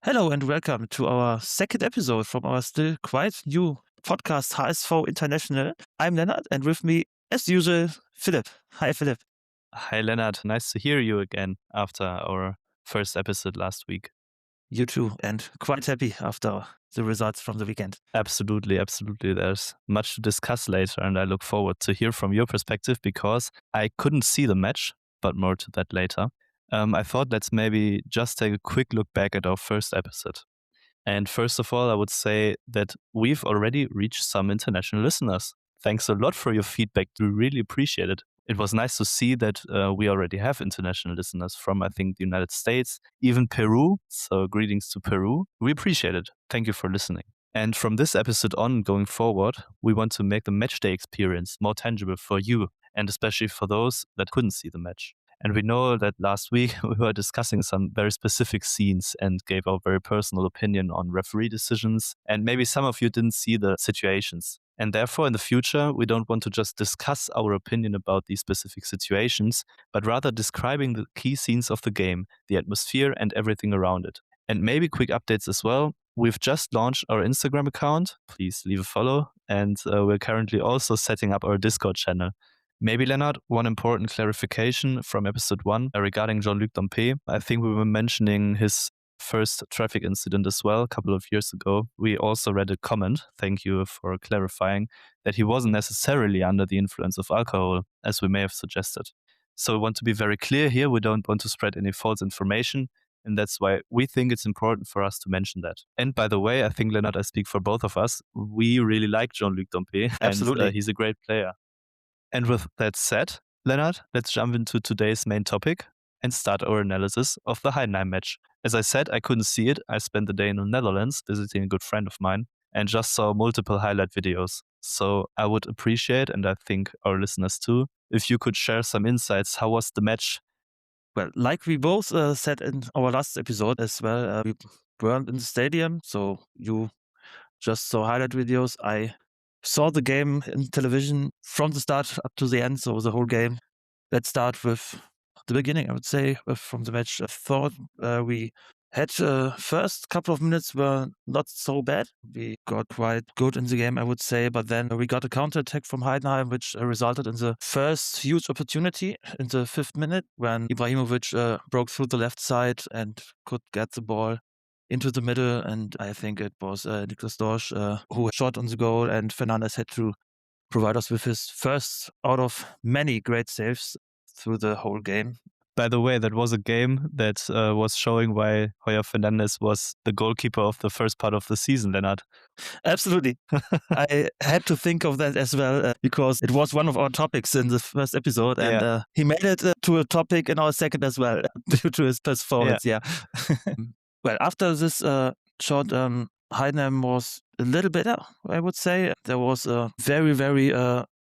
Hello and welcome to our second episode from our still quite new podcast, HSV International. I'm Leonard and with me, as usual, Philip. Hi, Philip. Hi, Leonard. Nice to hear you again after our first episode last week. You too, and quite happy after the results from the weekend. Absolutely. There's much to discuss later, and I look forward to hear from your perspective because I couldn't see the match, but more to that later. I thought let's maybe just take a quick look back at our first episode. And first of all, I would say that we've already reached some international listeners. Thanks a lot for your feedback. We really appreciate it. It was nice to see that we already have international listeners from, I think, the United States, even Peru. So greetings to Peru. We appreciate it. Thank you for listening. And from this episode on going forward, we want to make the matchday experience more tangible for you, and especially for those that couldn't see the match. And we know that last week we were discussing some very specific scenes and gave our very personal opinion on referee decisions. And maybe some of you didn't see the situations. And therefore, in the future, we don't want to just discuss our opinion about these specific situations, but rather describing the key scenes of the game, the atmosphere, and everything around it. And maybe quick updates as well. We've just launched our Instagram account. Please leave a follow. And we're currently also setting up our Discord channel. Maybe, Leonard, one important clarification from episode 1 regarding Jean-Luc Dompé. I think we were mentioning his first traffic incident as well a couple of years ago. We also read a comment, thank you for clarifying, that he wasn't necessarily under the influence of alcohol, as we may have suggested. So we want to be very clear here. We don't want to spread any false information. And that's why we think it's important for us to mention that. And by the way, I think, Leonard, I speak for both of us. We really like Jean-Luc Dompé. Absolutely. And he's a great player. And with that said, Leonard, let's jump into today's main topic and start our analysis of the Heidenheim match. As I said, I couldn't see it. I spent the day in the Netherlands visiting a good friend of mine and just saw multiple highlight videos. So I would appreciate, and I think our listeners too, if you could share some insights. How was the match? Well, like we both said in our last episode as well, we weren't in the stadium, so you just saw highlight videos. I saw the game in television from the start up to the end, so the whole game. Let's start with the beginning, I would say, from the match. I thought we had first couple of minutes were not so bad. We got quite good in the game, I would say, but then we got a counter-attack from Heidenheim, which resulted in the first huge opportunity in the 5th minute when Ibrahimovic broke through the left side and could get the ball into the middle, and I think it was Niklas Dorsch who shot on the goal, and Fernandes had to provide us with his first out of many great saves through the whole game. By the way, that was a game that was showing why Heuer Fernandes was the goalkeeper of the first part of the season, Leonard. Absolutely. I had to think of that as well because it was one of our topics in the first episode, and he made it to a topic in our second as well due to his performance. Yeah. Well, after this shot, Heidenheim was a little better, I would say. There was a very, very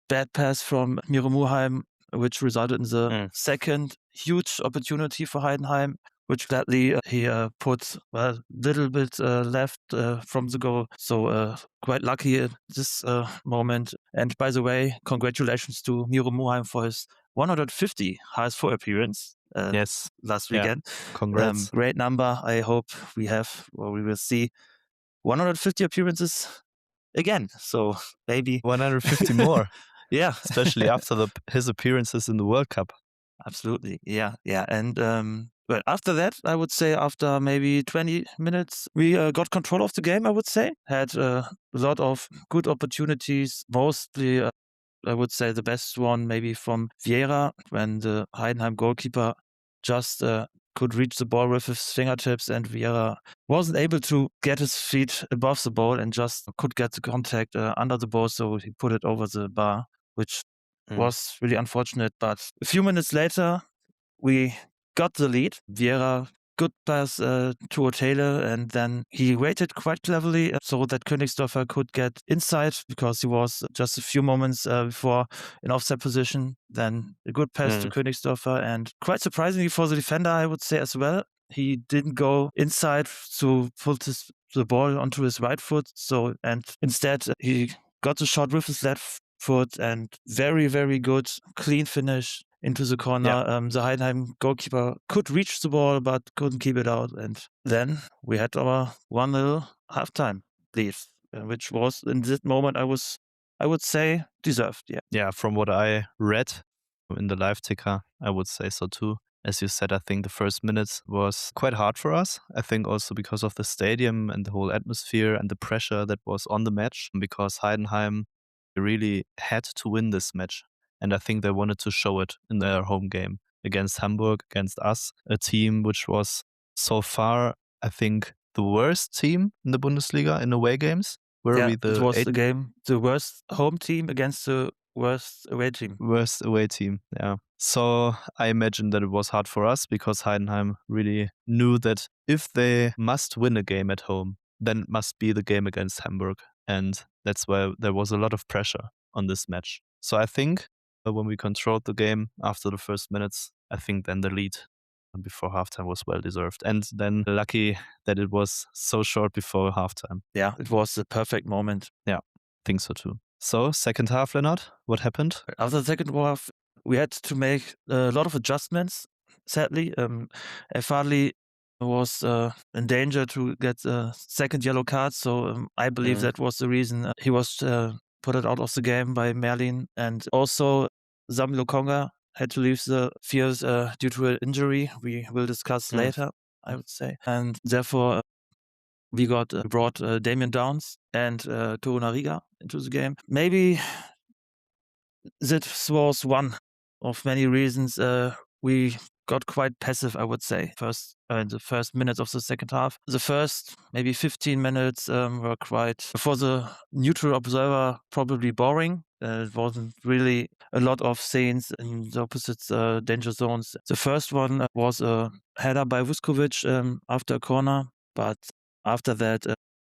bad pass from Miro Muheim, which resulted in the second huge opportunity for Heidenheim, which gladly he put a little bit left from the goal. So quite lucky at this moment. And by the way, congratulations to Miro Muheim for his 150 HSV appearance. Yes, last weekend. Congrats. Great number. I hope we will see 150 appearances again. So maybe 150 more. Yeah. Especially after his appearances in the World Cup. Absolutely. Yeah. And well, after that, I would say after maybe 20 minutes, we got control of the game, I would say. Had a lot of good opportunities, mostly I would say the best one maybe from Vieira, when the Heidenheim goalkeeper just could reach the ball with his fingertips, and Vieira wasn't able to get his feet above the ball and just could get the contact under the ball, so he put it over the bar, which was really unfortunate. But a few minutes later, we got the lead. Vieira, good pass to Otele, and then he waited quite cleverly so that Königsdörfer could get inside because he was just a few moments before in offside position. Then a good pass to Königsdörfer, and quite surprisingly for the defender, I would say as well, he didn't go inside to put the ball onto his right foot. And instead he got the shot with his left foot, and very, very good clean finish. into the corner. The Heidenheim goalkeeper could reach the ball but couldn't keep it out. And then we had our 1-0 halftime lead, which was in that moment, I would say, deserved. Yeah. Yeah, from what I read in the live ticker, I would say so too. As you said, I think the first minutes was quite hard for us. I think also because of the stadium and the whole atmosphere and the pressure that was on the match, because Heidenheim really had to win this match. And I think they wanted to show it in their home game against Hamburg, against us, a team which was so far, I think, the worst team in the Bundesliga in away games. It was the game, the worst home team against the worst away team. Worst away team, yeah. So I imagine that it was hard for us because Heidenheim really knew that if they must win a game at home, then it must be the game against Hamburg. And that's why there was a lot of pressure on this match. So I think when we controlled the game after the first minutes, I think then the lead before halftime was well deserved. And then lucky that it was so short before halftime. Yeah, it was the perfect moment. Yeah, I think so too. So second half, Leonard, what happened? After the second half, we had to make a lot of adjustments, sadly. Farley was in danger to get a second yellow card, so I believe that was the reason he was put out of the game by Merlin. And also, Lokonga had to leave the field due to an injury. We will discuss later, I would say. And therefore, we brought Damien Downs and Torunariga into the game. Maybe this was one of many reasons we got quite passive, I would say, in the first minutes of the second half. The first maybe 15 minutes were quite, for the neutral observer, probably boring. It wasn't really a lot of scenes in the opposite danger zones. The first one was a header by Vuskovic after a corner, but after that,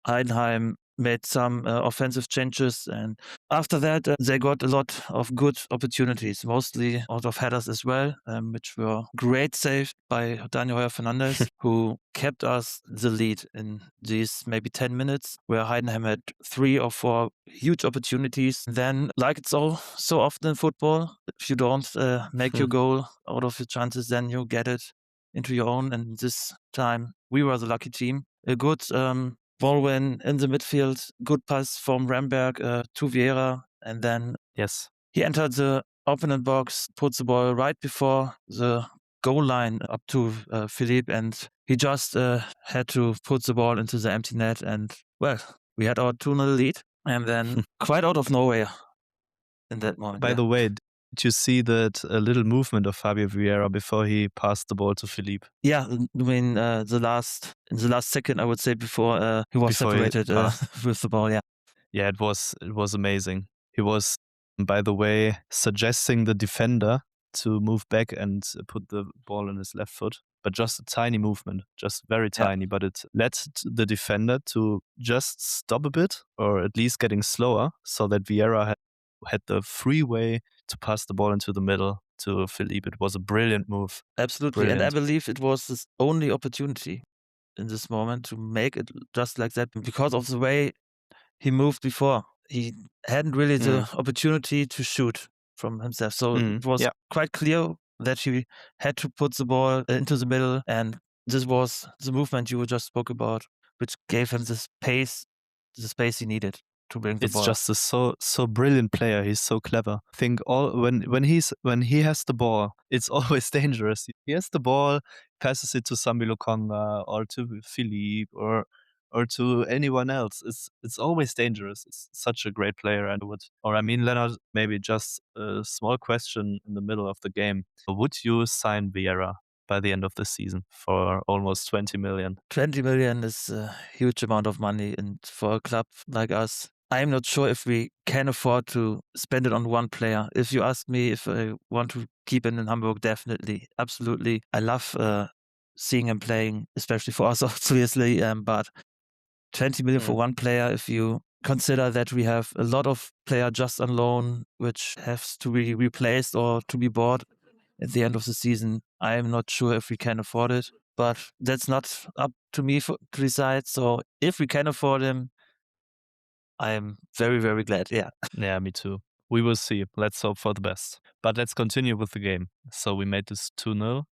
Heidenheim made some offensive changes, and after that, they got a lot of good opportunities, mostly out of headers as well, which were great saved by Daniel Heuer Fernandez, who kept us the lead in these maybe 10 minutes, where Heidenheim had 3 or 4 huge opportunities. Then, like it's so often in football, if you don't make your goal out of your chances, then you get it into your own. And this time, we were the lucky team. A good ball win in the midfield, good pass from Ramberg to Vieira, and then he entered the opponent box, put the ball right before the goal line up to Philippe, and he just had to put the ball into the empty net, and well, we had our 2-0 lead, and then quite out of nowhere in that moment. By the way, did you see that little movement of Fabio Vieira before he passed the ball to Philippe? Yeah, I mean, in the last second, I would say, before he was separated with the ball. Yeah, it was amazing. He was, by the way, suggesting the defender to move back and put the ball on his left foot, but just a tiny movement, just very tiny, but it led the defender to just stop a bit, or at least getting slower, so that Vieira had the free way to pass the ball into the middle to Philippe. It was a brilliant move. Absolutely. And I believe it was his only opportunity in this moment to make it just like that, because of the way he moved before. He hadn't really the opportunity to shoot from himself. So it was quite clear that he had to put the ball into the middle. And this was the movement you just spoke about, which gave him the space he needed to bring the ball. It's just a so brilliant player. He's so clever. I think when he has the ball, it's always dangerous. He has the ball, passes it to Sambi Lokonga or to Philippe or to anyone else. It's always dangerous. It's such a great player. And Leonard, maybe just a small question in the middle of the game. Would you sign Vieira by the end of the season for almost 20 million? 20 million is a huge amount of money, and for a club like us, I'm not sure if we can afford to spend it on one player. If you ask me if I want to keep him in Hamburg, definitely, absolutely. I love seeing him playing, especially for us, obviously, but 20 million for one player, if you consider that we have a lot of players just on loan, which has to be replaced or to be bought at the end of the season, I am not sure if we can afford it. But that's not up to me to decide. So if we can afford him, I am very, very glad. Yeah. Yeah, me too. We will see. Let's hope for the best. But let's continue with the game. So we made this 2-0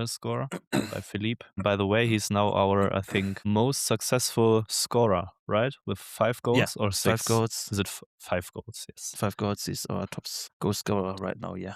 score by Philippe. By the way, he's now our, I think, most successful scorer, right? With 5 goals or 6? 5 goals. Is it 5 goals? Yes. 5 goals. He's our top goal scorer right now, yeah.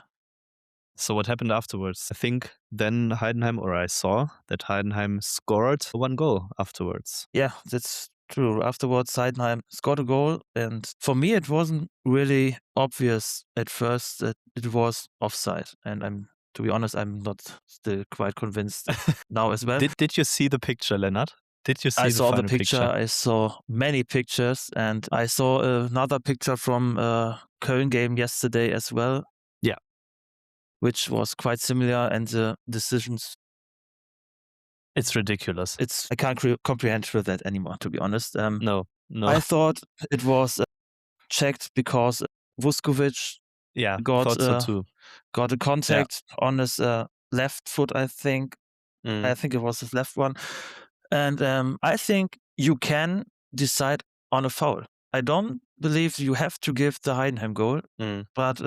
So what happened afterwards? I think then Heidenheim, or I saw that Heidenheim scored 1 goal afterwards. Yeah, that's true. Afterwards, Heidenheim scored a goal. And for me, it wasn't really obvious at first that it was offside. And to be honest, I'm not still quite convinced now as well. Did you see the picture, Lennart? Did you see I the saw the final picture. I saw many pictures, and I saw another picture from Köln game yesterday as well. Yeah. Which was quite similar, and the decisions. It's ridiculous. I can't comprehend with that anymore, to be honest. No. I thought it was checked because Vuskovic thought so too. got a contact on his left foot, I think. I think it was his left one. And I think you can decide on a foul. I don't believe you have to give the Heidenheim goal, but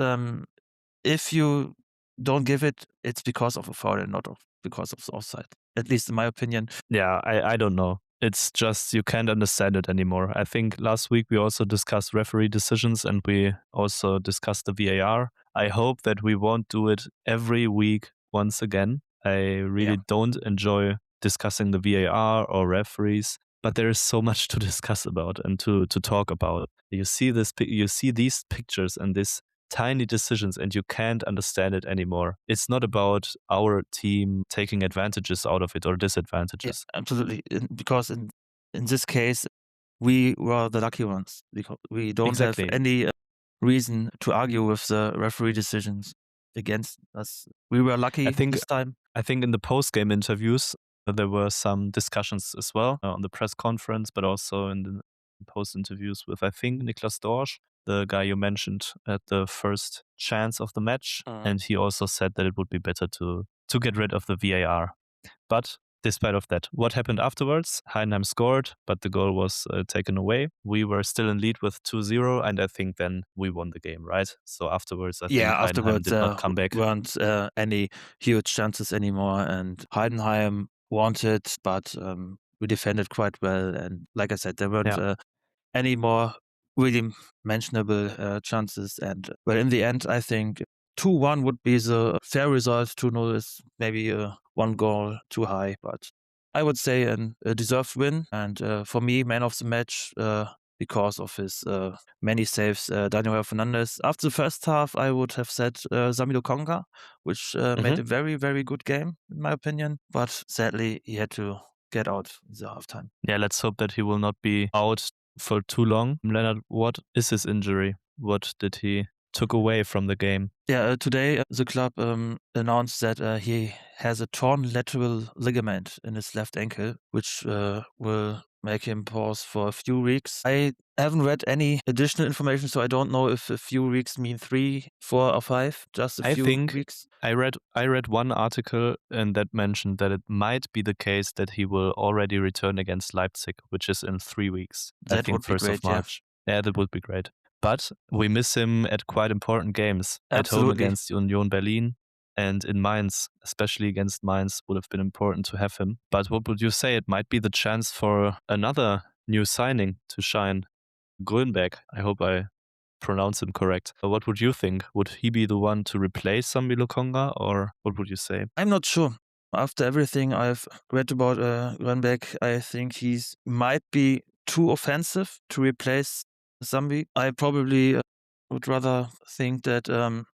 if you don't give it, it's because of a foul and not because of the offside. At least in my opinion. Yeah, I don't know. It's just you can't understand it anymore. I think last week we also discussed referee decisions and we also discussed the VAR. I hope that we won't do it every week once again. I really don't enjoy discussing the VAR or referees, but there is so much to discuss about and to talk about. You see these pictures and this tiny decisions and you can't understand it anymore. It's not about our team taking advantages out of it or disadvantages. Yeah, absolutely. Because in this case, we were the lucky ones because we don't have any reason to argue with the referee decisions against us. We were lucky this time. I think in the post-game interviews, there were some discussions as well on the press conference, but also in the post interviews with, I think, Niklas Dorsch, the guy you mentioned at the first chance of the match. And he also said that it would be better to get rid of the VAR. But despite of that, what happened afterwards? Heidenheim scored, but the goal was taken away. We were still in lead with 2-0, and I think then we won the game, right? So afterwards, I think Heidenheim did not come back. Weren't any huge chances anymore, and Heidenheim wanted, but we defended quite well. And like I said, there weren't any more really mentionable chances. And well, in the end, I think 2-1 would be the fair result. 2-0 is maybe 1 goal too high, but I would say a deserved win. And for me, man of the match, because of his many saves, Daniel Fernandes. After the first half, I would have said Sami Lokonga, which made a very, very good game, in my opinion. But sadly, he had to get out in the halftime. Yeah, let's hope that he will not be out for too long. Lennart, what is his injury? What did he took away from the game? Yeah, today the club announced that he has a torn lateral ligament in his left ankle, which will make him pause for a few weeks. I haven't read any additional information, so I don't know if a few weeks mean 3, 4, or 5. Just a few weeks. I read one article and that mentioned that it might be the case that he will already return against Leipzig, which is in 3 weeks. That would be 1st of March. Yeah, that would be great. But we miss him at quite important games. Absolutely. At home against Union Berlin and in Mainz, especially against Mainz, would have been important to have him. But what would you say? It might be the chance for another new signing to shine. Grönberg, I hope I pronounce him correct. What would you think? Would he be the one to replace Sami Lokonga, or what would you say? I'm not sure. After everything I've read about Grönberg, I think he might be too offensive to replace Zambi. I probably would rather think that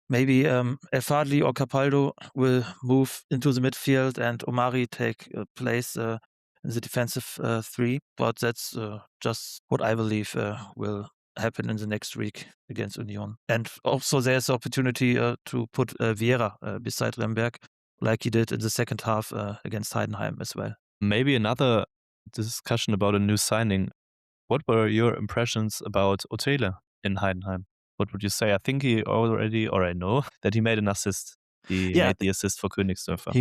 maybe El Fadli or Capaldo will move into the midfield and Omari take a place in the defensive 3. But that's just what I believe will happen in the next week against Union. And also there's the opportunity to put Vieira beside Remberg, like he did in the second half against Heidenheim as well. Maybe another discussion about a new signing. What were your impressions about Otele in Heidenheim? What would you say? I think he already, or I know that he made an assist. He made the assist for Königsdörfer.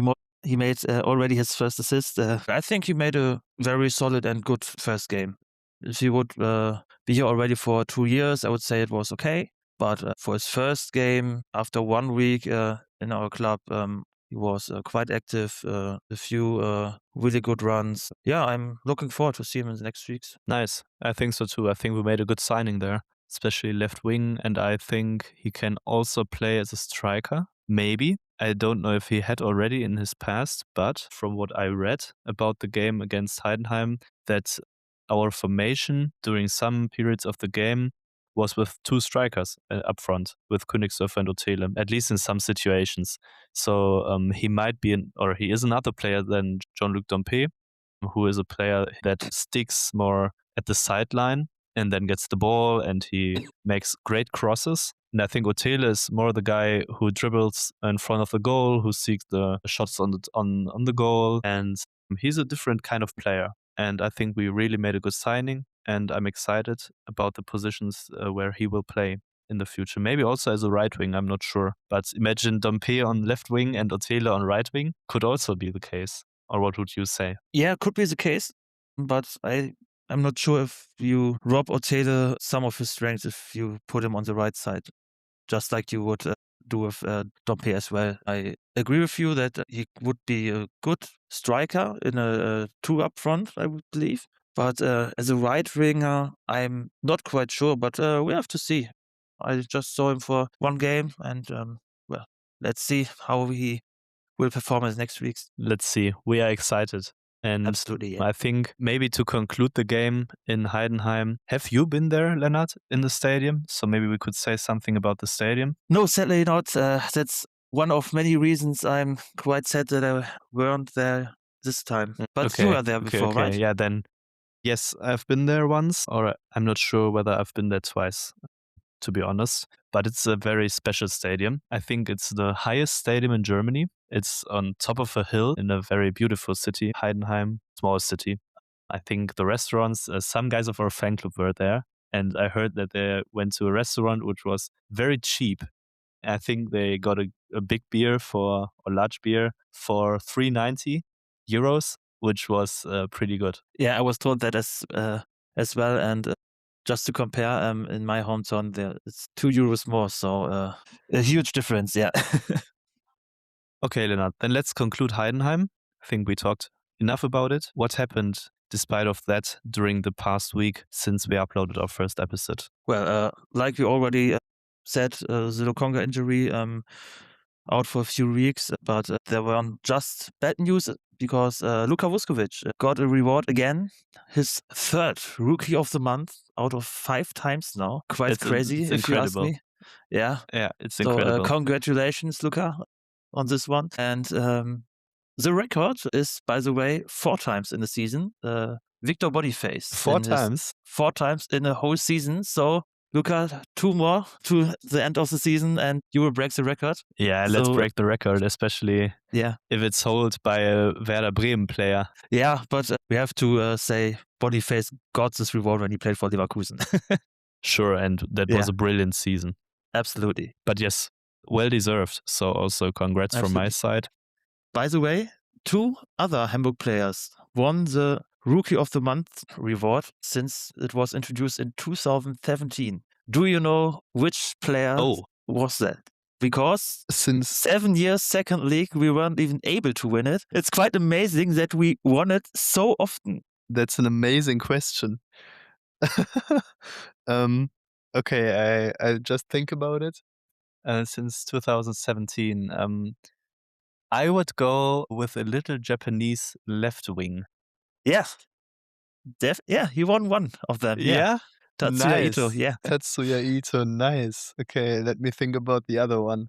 He made already his first assist. I think he made a very solid and good first game. If he would be here already for 2 years, I would say it was okay. But for his first game, after 1 week in our club, he was quite active, a few really good runs. Yeah, I'm looking forward to see him in the next weeks. Nice. I think so too. I think we made a good signing there, especially left wing. And I think he can also play as a striker. Maybe. I don't know if he had already in his past, but from what I read about the game against Heidenheim, that our formation during some periods of the game was with two strikers up front, with Königsdörfer and Otele, at least in some situations. So he might be, or he is another player than Jean-Luc Dompé, who is a player that sticks more at the sideline and then gets the ball, and he makes great crosses. And I think Otele is more the guy who dribbles in front of the goal, who seeks the shots on the goal, and he's a different kind of player. And I think we really made a good signing, and I'm excited about the positions where he will play in the future. Maybe also as a right wing, I'm not sure. But imagine Dompé on left wing and Otele on right wing could also be the case. Or what would you say? Yeah, could be the case, but I'm not sure if you rob Otele some of his strengths if you put him on the right side, just like you would do with Dompé as well. I agree with you that he would be a good striker in a two up front, I would believe. But as a right winger, I'm not quite sure, but we have to see. I just saw him for one game, and well, let's see how he will perform in the next weeks. Let's see. We are excited. And Absolutely, yeah. I think maybe to conclude the game in Heidenheim, have you been there, Lennart, in the stadium? So maybe we could say something about the stadium. No, sadly not. That's one of many reasons I'm quite sad that I weren't there this time. But you were there before, right? Yeah, then yes, I've been there once, or I'm not sure whether I've been there twice, to be honest. But it's a very special stadium. I think it's the highest stadium in Germany. It's on top of a hill in a very beautiful city, Heidenheim, small city. I think the restaurants, some guys of our fan club were there, and I heard that they went to a restaurant which was very cheap. I think they got a big beer a large beer for 390 euros, which was pretty good. Yeah, I was told that as well. And just to compare, in my hometown, there it's €2 more, so a huge difference. Yeah. Okay, Lennart, then let's conclude Heidenheim. I think we talked enough about it. What happened despite of that during the past week since we uploaded our first episode? Well, like we already said, the Lokonga injury out for a few weeks, but there were just bad news because Luka Vuskovic got a reward again, his third Rookie of the Month out of 5 times now. Quite crazy, it's if you ask incredible. me. Yeah, it's so incredible. Congratulations, Luka, on this one. And the record is, by the way, 4 times in the season. Victor Boniface. 4 times? 4 times in a whole season. So, Luka, 2 more to the end of the season and you will break the record. Yeah, let's break the record, especially if it's held by a Werder Bremen player. Yeah, but we have to say Boniface got this reward when he played for Leverkusen. Sure, and that was a brilliant season. Absolutely. But yes, well deserved. So also congrats from my side. By the way, 2 other Hamburg players won the Rookie of the Month reward since it was introduced in 2017. Do you know which player was that? Because since 7 years second league, we weren't even able to win it. It's quite amazing that we won it so often. That's an amazing question. Okay, I just think about it. Since 2017, I would go with a little Japanese left wing. Yeah. He won one of them. Yeah. Tatsuya Ito. Yeah. Tatsuya Ito. Nice. Okay, let me think about the other one.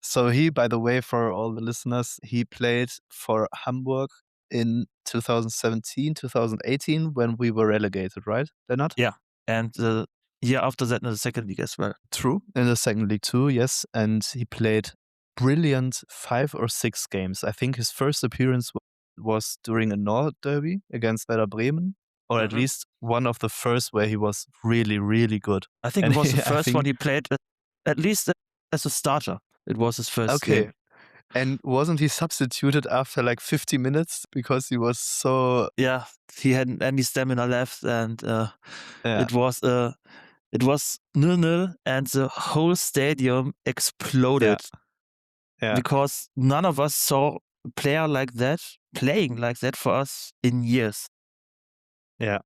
So he, by the way, for all the listeners, he played for Hamburg in 2017, 2018 when we were relegated, right, Lennart? Yeah. And the year after that in the second league as well. True. In the second league too, yes. And he played brilliant 5 or 6 games. I think his first appearance was during a Nord derby against Werder Bremen, or at least one of the first where he was really, really good. I think it was the first one he played, at least as a starter. It was his first game. And wasn't he substituted after like 50 minutes because he was so... Yeah, he hadn't any stamina left, and it was a It was 0-0 and the whole stadium exploded because none of us saw a player like that playing like that for us in years. Yeah.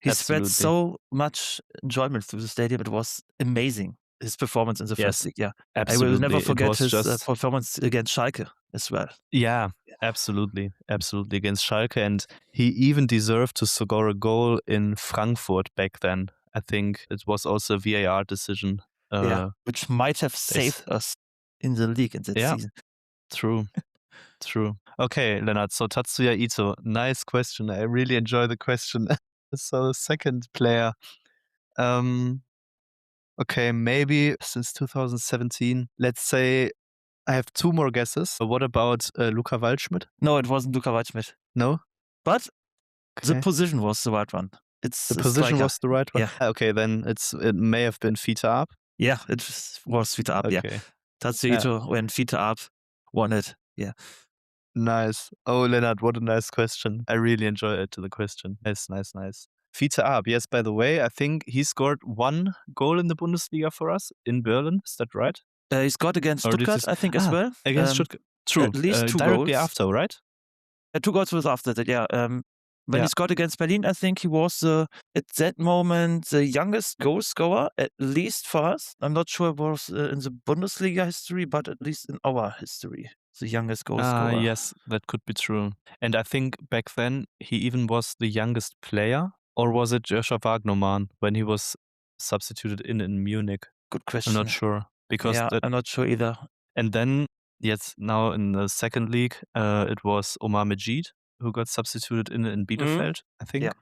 He Absolutely. spread so much enjoyment through the stadium. It was amazing, his performance in the first league. Yeah, absolutely. I will never forget was his just performance against Schalke as well. Yeah, absolutely. Absolutely. Against Schalke. And he even deserved to score a goal in Frankfurt back then. I think it was also a VAR decision. Which might have saved us in the league in that season. True. True. Okay, Lennart. So Tatsuya Ito, nice question. I really enjoy the question. So second player. Okay, maybe since 2017. Let's say I have two more guesses. What about Luka Waldschmidt? No, it wasn't Luka Waldschmidt. No? But the position was the right one. It's the position was the right one? Yeah. Okay, then it may have been Vita Up. Yeah, it was Vita Up, Okay. yeah. Tatsuya Ito when Vita Up won it. Yeah. Nice. Oh, Lennart, what a nice question. I really enjoy it, the question. Nice. Vita Up, yes, by the way, I think he scored one goal in the Bundesliga for us in Berlin. Is that right? He scored against Stuttgart, I think, as well. Against Stuttgart. True. At least two directly goals. after, right? 2 goals was after that, yeah. When he scored against Berlin, I think he was, at that moment, the youngest goal scorer, at least for us. I'm not sure it was in the Bundesliga history, but at least in our history, the youngest goal scorer. Yes, that could be true. And I think back then he even was the youngest player, or was it Joshua Wagnermann when he was substituted in Munich? Good question. I'm not sure. Because I'm not sure either. And then, yes, now in the second league, it was Omar Majid who got substituted in Bielefeld, I think. Yeah.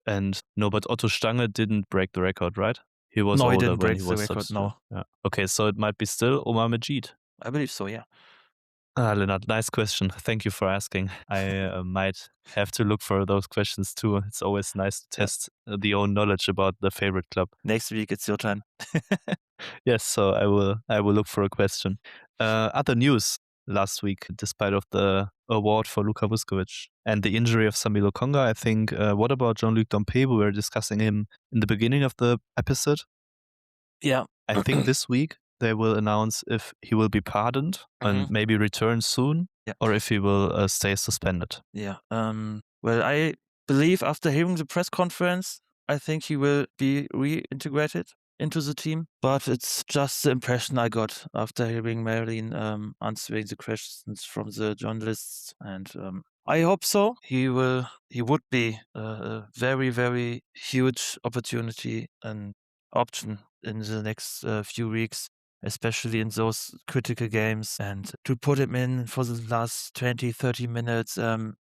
And no, but Otto Stange didn't break the record, right? He was No, he older didn't when break he the was record, substituted. no. Yeah. Okay, so it might be still Omar Majid. I believe so, yeah. Lennart, nice question. Thank you for asking. I might have to look for those questions too. It's always nice to test the own knowledge about the favorite club. Next week, it's your turn. Yes, so I will look for a question. Other news last week, despite of the award for Luka Vuskovic and the injury of Sami Lokonga, I think, what about Jean-Luc Dompé? We were discussing him in the beginning of the episode. Yeah. I think this week they will announce if he will be pardoned and maybe return soon, or if he will stay suspended. Yeah. Well, I believe after hearing the press conference, I think he will be reintegrated into the team. But it's just the impression I got after hearing Marilyn answering the questions from the journalists, and I hope so. He would be a very, very huge opportunity and option in the next few weeks, especially in those critical games, and to put him in for the last 20, 30 minutes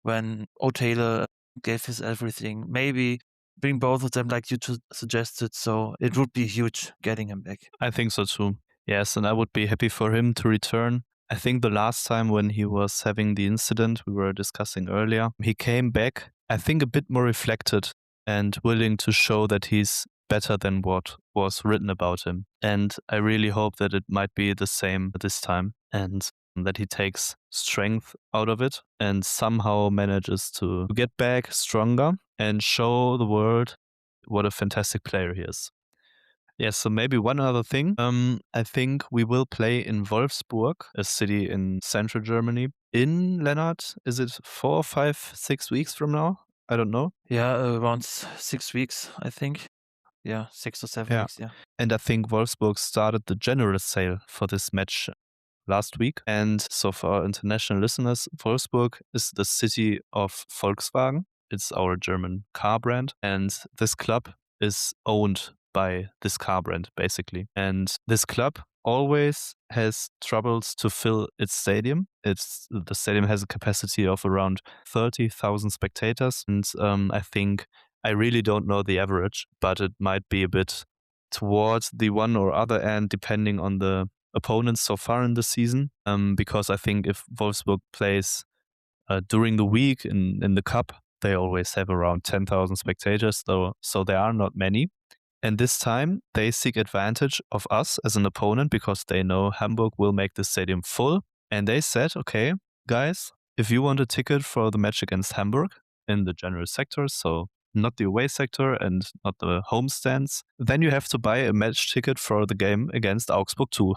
when Otele gave his everything. Maybe bring both of them like you suggested, so it would be huge getting him back. I think so too. Yes, and I would be happy for him to return. I think the last time when he was having the incident we were discussing earlier, he came back, I think a bit more reflected and willing to show that he's better than what was written about him. And I really hope that it might be the same this time and that he takes strength out of it and somehow manages to get back stronger and show the world what a fantastic player he is. Yes, so maybe one other thing. I think we will play in Wolfsburg, a city in central Germany. In Lennart, is it 4, 5, 6 weeks from now? I don't know. Yeah, around 6 weeks, I think. Yeah, 6 or 7 weeks, yeah. And I think Wolfsburg started the general sale for this match last week. And so for our international listeners, Wolfsburg is the city of Volkswagen. It's our German car brand. And this club is owned by this car brand, basically. And this club always has troubles to fill its stadium. The stadium has a capacity of around 30,000 spectators. And I think I really don't know the average, but it might be a bit towards the one or other end, depending on the opponents so far in the season. Because I think if Wolfsburg plays during the week in the cup, they always have around 10,000 spectators, so there are not many. And this time they seek advantage of us as an opponent because they know Hamburg will make the stadium full. And they said, okay, guys, if you want a ticket for the match against Hamburg in the general sector, so not the away sector and not the home stands, then you have to buy a match ticket for the game against Augsburg too,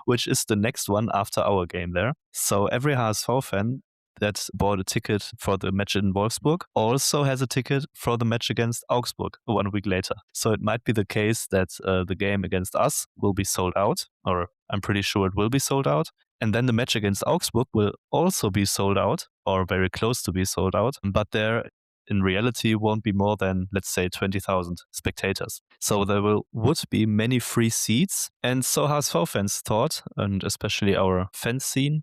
which is the next one after our game there. So every HSV fan that bought a ticket for the match in Wolfsburg also has a ticket for the match against Augsburg 1 week later. So it might be the case that the game against us will be sold out, or I'm pretty sure it will be sold out. And then the match against Augsburg will also be sold out, or very close to be sold out. But there, in reality, won't be more than, let's say, 20,000 spectators. So there would be many free seats. And so HSV fans thought, and especially our Fanszene,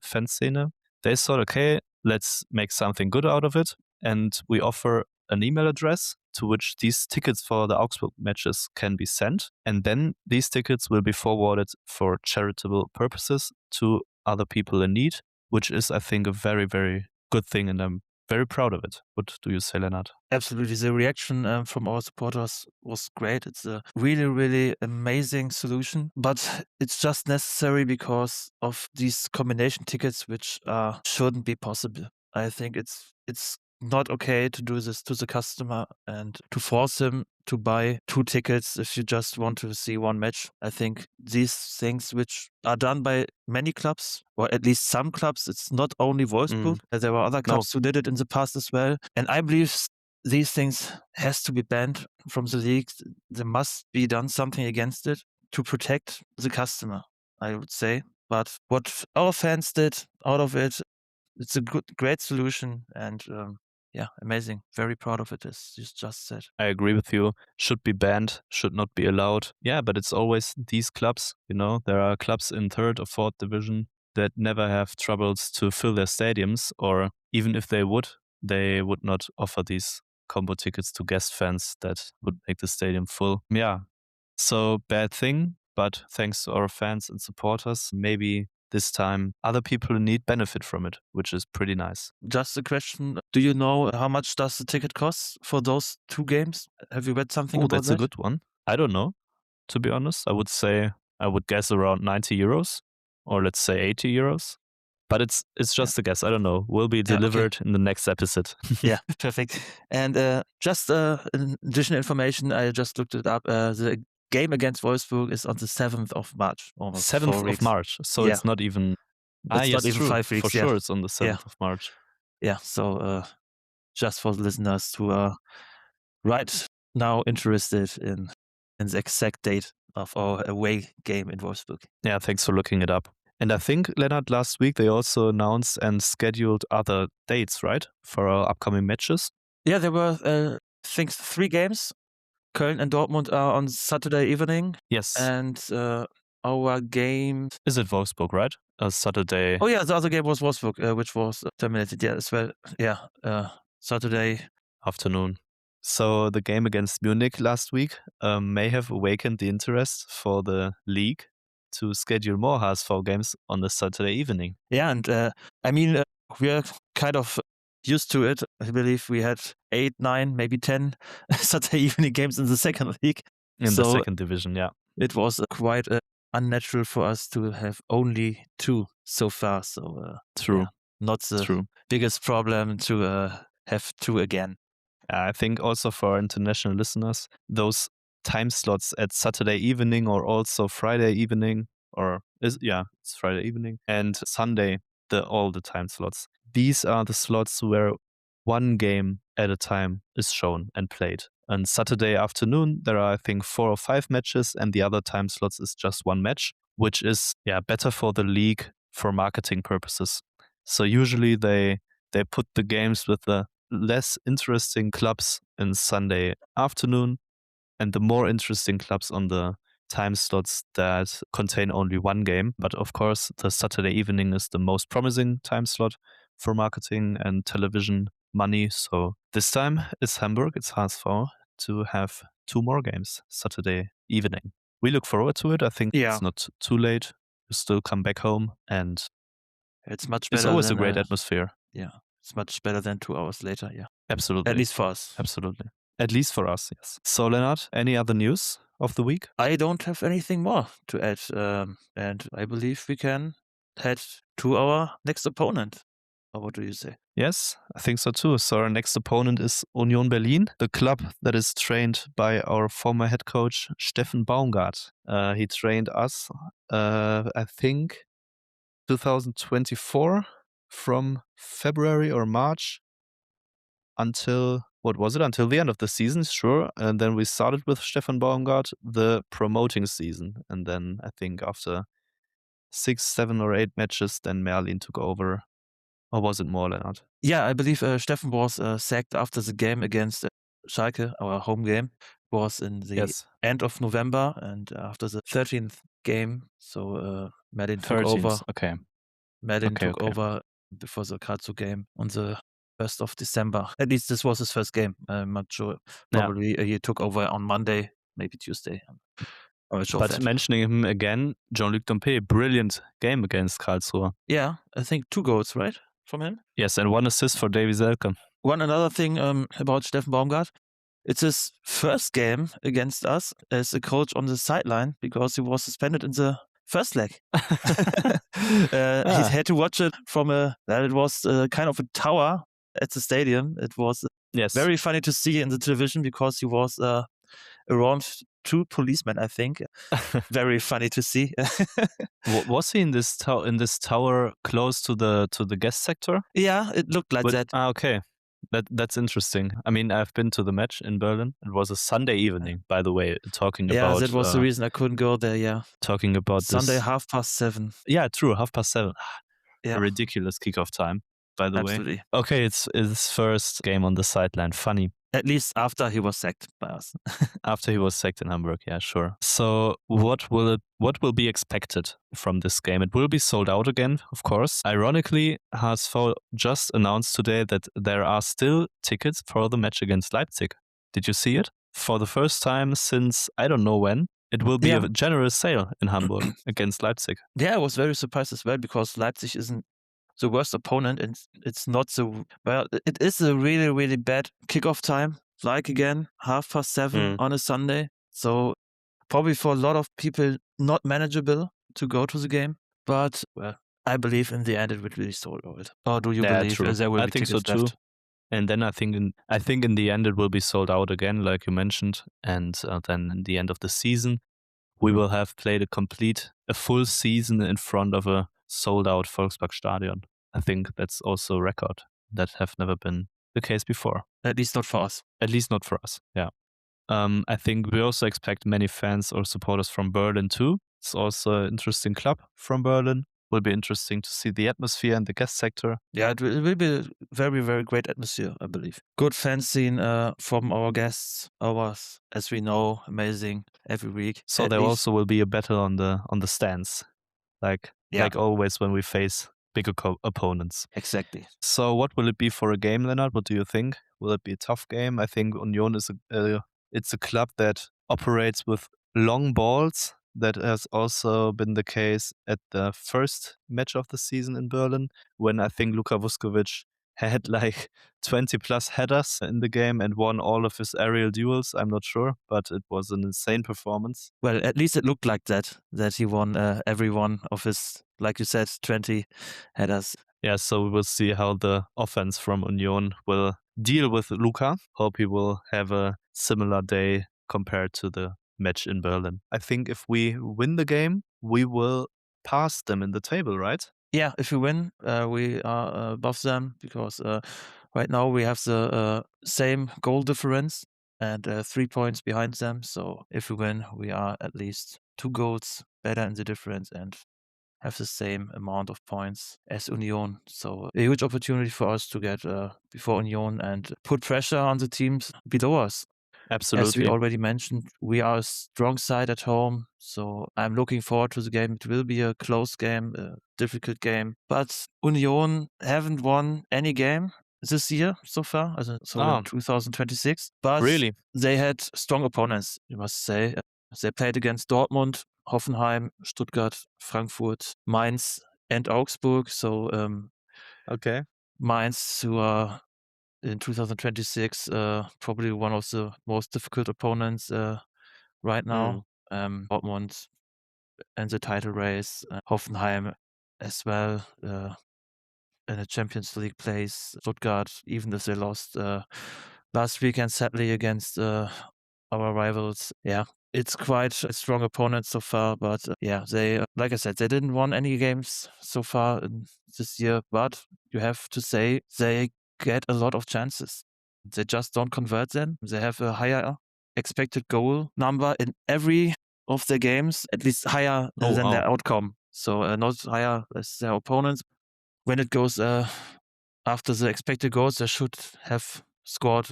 they thought, okay, let's make something good out of it. And we offer an email address to which these tickets for the Augsburg matches can be sent. And then these tickets will be forwarded for charitable purposes to other people in need, which is, I think, a very, very good thing. And I'm very proud of it. What do you say, Leonard? Absolutely. The reaction from our supporters was great. It's a really, really amazing solution, but it's just necessary because of these combination tickets, which shouldn't be possible. I think it's not okay to do this to the customer and to force him to buy 2 tickets if you just want to see one match. I think these things, which are done by many clubs, or at least some clubs, it's not only Wolfsburg. There were other clubs who did it in the past as well. And I believe these things has to be banned from the league. There must be done something against it to protect the customer, I would say. But what our fans did out of it, it's a great solution, and amazing. Very proud of it, as you just said. I agree with you. Should be banned, should not be allowed. Yeah, but it's always these clubs, there are clubs in 3rd or 4th division that never have troubles to fill their stadiums, or even if they would not offer these combo tickets to guest fans that would make the stadium full. Yeah, so bad thing, but thanks to our fans and supporters, maybe this time other people in need benefit from it, which is pretty nice. Just a question. Do you know how much does the ticket cost for those 2 games? Have you read something about that? That's a good one. I don't know, to be honest. I would guess around 90 euros, or let's say 80 euros. But it's just a guess. I don't know. Will be delivered in the next episode. Yeah, perfect. And just additional information, I just looked it up. The game against Wolfsburg is on the 7th of March. Almost 7th of March. So it's not even... It's not even 5 weeks. For sure, it's on the 7th of March. Yeah, so just for the listeners who are right now interested in the exact date of our away game in Wolfsburg. Yeah, thanks for looking it up. And I think, Leonard, last week they also announced and scheduled other dates, right, for our upcoming matches? Yeah, there were, I think, 3 games. Köln and Dortmund are on Saturday evening. Yes. And our game... Is it Wolfsburg, right? Saturday... Oh, yeah, the other game was Wolfsburg, which was terminated, as well. Yeah, Saturday afternoon. So the game against Munich last week may have awakened the interest for the league to schedule more HSV games on the Saturday evening. Yeah, and I mean, we are kind of used to it. I believe we had 8, 9, maybe 10 Saturday evening games in the second league. In the second division, yeah. It was quite unnatural for us to have only 2 so far. So true. Not the biggest problem to have 2 again. I think also for our international listeners, those time slots at Saturday evening or also Friday evening, it's Friday evening, and Sunday, all the time slots. These are the slots where one game at a time is shown and played. And Saturday afternoon, there are, I think, 4 or 5 matches, and the other time slots is just 1 match, which is better for the league for marketing purposes. So usually they put the games with the less interesting clubs in Sunday afternoon, and the more interesting clubs on the time slots that contain only 1 game. But of course, the Saturday evening is the most promising time slot for marketing and television money. So this time it's Hamburg, it's HSV, to have 2 more games Saturday evening. We look forward to it. I think it's not too late. You still come back home, and it's much better. It's always a great atmosphere. Yeah, it's much better than 2 hours later. Yeah, absolutely. At least for us. Absolutely. At least for us, yes. So, Leonard, any other news of the week? I don't have anything more to add, and I believe we can head to our next opponent. Or what do you say? Yes, I think so too. So our next opponent is Union Berlin, the club that is trained by our former head coach, Steffen Baumgart. He trained us, I think, 2024 from February or March until, what was it? Until the end of the season, sure. And then we started with Stefan Baumgart, the promoting season. And then I think after 6, 7 or 8 matches, then Merlin took over. Or was it more, Leonard? Yeah, I believe Steffen was sacked after the game against Schalke, our home game, was in the end of November and after the 13th game. So Merlin took over. Okay. Merlin took over before the Karlsruhe game on the 1st of December. At least this was his first game. I'm not sure. Probably he took over on Monday, maybe Tuesday. But mentioning him again, Jean-Luc Dompé, brilliant game against Karlsruhe. Yeah, I think 2 goals, right, from him? Yes, and 1 assist for Davy Selke. One another thing about Steffen Baumgart. It's his first game against us as a coach on the sideline because he was suspended in the first leg. He had to watch it from it was kind of a tower at the stadium. It was very funny to see in the television because he was around 2 policemen, I think. Very funny to see. Was he in this tower close to the guest sector? Yeah, it looked like that. Okay. That's interesting. I mean, I've been to the match in Berlin. It was a Sunday evening, by the way, talking about... Yeah, that was the reason I couldn't go there, yeah. Talking about Sunday, 7:30. Yeah, true, 7:30. Yeah. A ridiculous kickoff time, by the way. Absolutely. Okay, it's his first game on the sideline. Funny. At least after he was sacked by us. After he was sacked in Hamburg, yeah, sure. So what will be expected from this game? It will be sold out again, of course. Ironically, HSV just announced today that there are still tickets for the match against Leipzig. Did you see it? For the first time since I don't know when, it will be a general sale in Hamburg against Leipzig. Yeah, I was very surprised as well because Leipzig isn't the worst opponent, and it's not so well. It is a really, really bad kickoff time, like again 7:30 on a Sunday. So probably for a lot of people not manageable to go to the game. But well, I believe in the end it will be sold out. Or do you believe there will be tickets left? And then I think in the end it will be sold out again, like you mentioned. And then in the end of the season, we will have played a full season in front of a sold-out Volksparkstadion. I think that's also a record that have never been the case before. At least not for us. At least not for us, yeah. I think we also expect many fans or supporters from Berlin too. It's also an interesting club from Berlin. Will be interesting to see the atmosphere in the guest sector. Yeah, it will be a very, very great atmosphere, I believe. Good fan scene from our guests, ours, as we know, amazing every week. So there also will be a battle on the stands, like always when we face bigger opponents. Exactly. So what will it be for a game, Leonard? What do you think? Will it be a tough game? I think Union is it's a club that operates with long balls. That has also been the case at the first match of the season in Berlin, when I think Luka Vuskovic had like 20 plus headers in the game and won all of his aerial duels. I'm not sure, but it was an insane performance. Well, at least it looked like that he won every one of his, like you said, 20 headers. Yeah, so we will see how the offense from Union will deal with Luka. Hope he will have a similar day compared to the match in Berlin. I think if we win the game, we will pass them in the table, right? Yeah, if we win, we are above them because right now we have the same goal difference and 3 points behind them. So if we win, we are at least 2 goals better in the difference and have the same amount of points as Union. So a huge opportunity for us to get before Union and put pressure on the teams below us. Absolutely. As we already mentioned, we are a strong side at home, so I'm looking forward to the game. It will be a close game, a difficult game, but Union haven't won any game this year so far, in 2026. But really, they had strong opponents, you must say. They played against Dortmund, Hoffenheim, Stuttgart, Frankfurt, Mainz, and Augsburg. So, okay, Mainz, who are in 2026, probably one of the most difficult opponents right now. Dortmund and the title race, Hoffenheim as well, in a Champions League place. Stuttgart, even if they lost last weekend, sadly, against our rivals. Yeah, it's quite a strong opponent so far, but they, like I said, they didn't won any games so far in this year, but you have to say they get a lot of chances. They just don't convert them. They have a higher expected goal number in every of their games, at least higher than their outcome. So not higher as their opponents. When it goes after the expected goals, they should have scored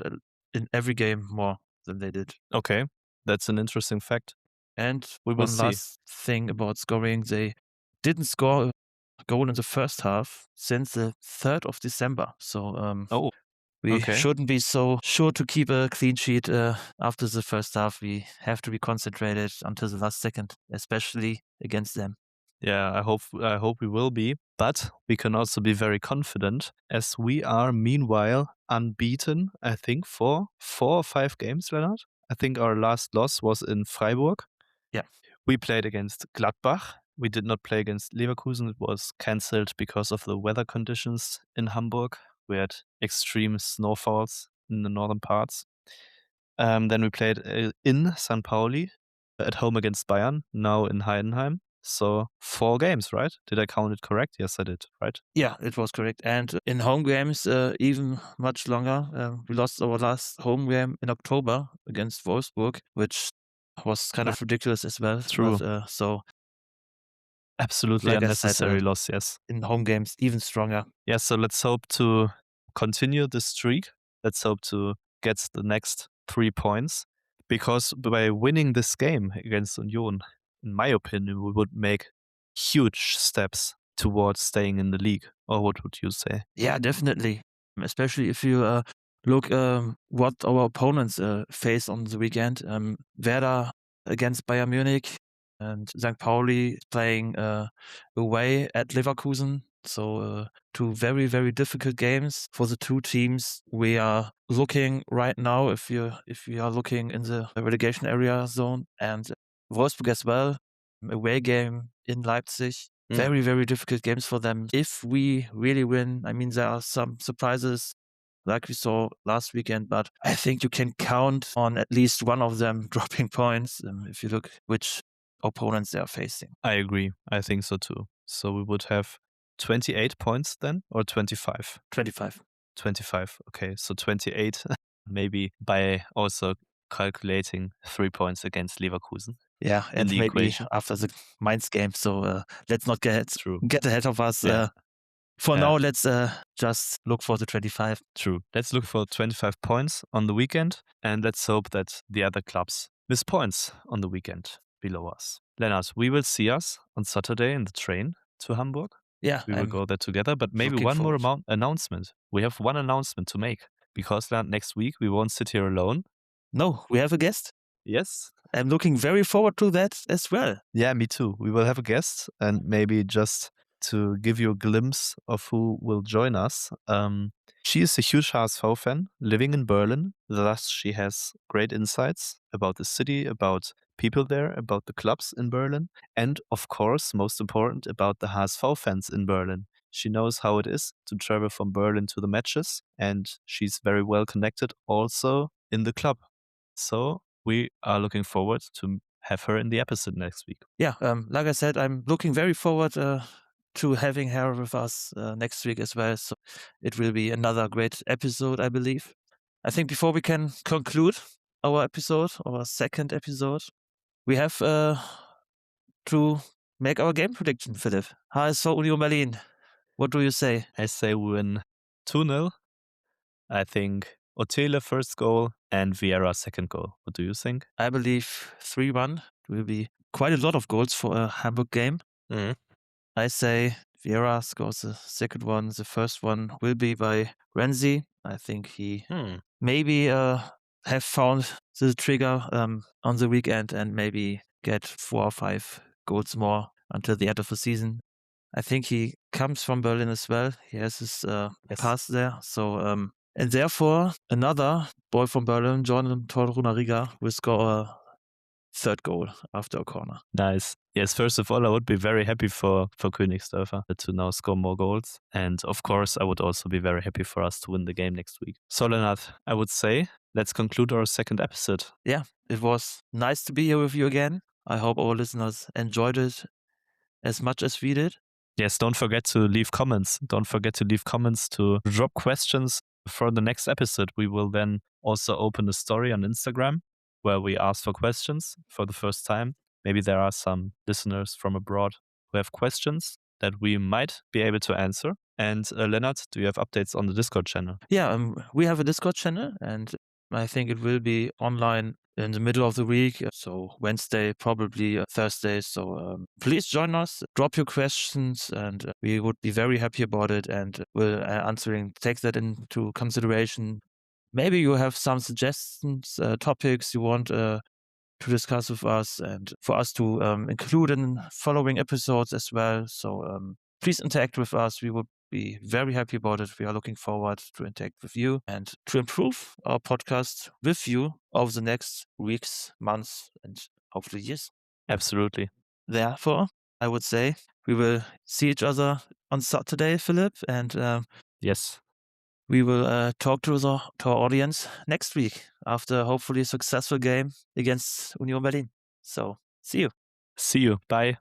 in every game more than they did. Okay, that's an interesting fact. And We will one see. last thing about scoring, they didn't score a goal in the first half since the 3rd of December. So we shouldn't be so sure to keep a clean sheet after the first half. We have to be concentrated until the last second, especially against them. Yeah, I hope we will be, but we can also be very confident as we are meanwhile unbeaten, I think, for 4 or 5 games, Leonard. I think our last loss was in Freiburg. Yeah. We played against Gladbach. We did not play against Leverkusen. It was cancelled because of the weather conditions in Hamburg. We had extreme snowfalls in the northern parts. Then we played in St. Pauli at home against Bayern, now in Heidenheim. So 4 games, right? Did I count it correct? Yes, I did, right? Yeah, it was correct. And in home games, even much longer. We lost our last home game in October against Wolfsburg, which was kind of ridiculous as well. True. But, so absolutely like unnecessary I said, loss, yes. In home games, even stronger. Yeah, so let's hope to continue this streak. Let's hope to get the next 3 points. Because by winning this game against Union, in my opinion, we would make huge steps towards staying in the league. Or what would you say? Yeah, definitely. Especially if you look what our opponents face on the weekend. Werder against Bayern Munich and St. Pauli playing away at Leverkusen. So 2 very, very difficult games for the 2 teams. We are looking right now, if you are looking in the relegation area zone, and Wolfsburg as well, away game in Leipzig. Very, very difficult games for them. If we really win, I mean, there are some surprises like we saw last weekend, but I think you can count on at least one of them dropping points if you look which opponents they are facing. I agree. I think so too. So we would have 28 points then, or 25? 25. 25. Okay, so 28, maybe by also calculating 3 points against Leverkusen. Yeah, in and the maybe equation. after the Mainz game. So let's not get ahead of us. Yeah. For Yeah. now, let's just look for the 25. True. Let's look for 25 points on the weekend, and let's hope that the other clubs miss points on the weekend below us. Lennart, we will see us on Saturday in the train to Hamburg. Yeah, We will go there together, but maybe looking one more forward. announcement. We have one announcement to make, because Lennart, next week we won't sit here alone. No, we have a guest. Yes. I'm looking very forward to that as well. Yeah, me too. We will have a guest, and maybe just to give you a glimpse of who will join us. She is a huge HSV fan living in Berlin. Thus, she has great insights about the city, about people there, about the clubs in Berlin, and of course, most important, about the HSV fans in Berlin. She knows how it is to travel from Berlin to the matches, and she's very well connected also in the club. So we are looking forward to have her in the episode next week. Yeah, like I said, I'm looking very forward to having her with us next week as well. So it will be another great episode, I believe. I think before we can conclude our episode, our second episode, we have to make our game prediction, Philip. HSV Union Berlin. What do you say? I say we win 2-0. I think Otele first goal and Vieira second goal. What do you think? I believe 3-1. It will be quite a lot of goals for a Hamburg game. I say Vieira scores the second one. The first one will be by Renzi. I think he maybe have found the trigger on the weekend and maybe get 4 or 5 goals more until the end of the season. I think he comes from Berlin as well. He has his pass there. So and therefore another boy from Berlin, Jordan Torunariga, will score third goal after a corner. Nice. Yes, first of all, I would be very happy for Königsdörfer to now score more goals. And of course, I would also be very happy for us to win the game next week. So, Lennart, I would say let's conclude our second episode. Yeah, it was nice to be here with you again. I hope our listeners enjoyed it as much as we did. Yes, don't forget to leave comments. Don't forget to leave comments, to drop questions for the next episode. We will then also open a story on Instagram where we ask for questions for the first time. Maybe there are some listeners from abroad who have questions that we might be able to answer. And Lennart, do you have updates on the Discord channel? Yeah, we have a Discord channel, and I think it will be online in the middle of the week. So Wednesday, probably Thursday. So please join us, drop your questions, and we would be very happy about it. And we'll take that into consideration. Maybe you have some suggestions, topics you want to discuss with us and for us to include in following episodes as well. So please interact with us. We would be very happy about it. We are looking forward to interact with you and to improve our podcast with you over the next weeks, months, and hopefully years. Absolutely. Therefore, I would say we will see each other on Saturday, Philip, and yes, we will talk to our audience next week after hopefully a successful game against Union Berlin. So see you. See you. Bye.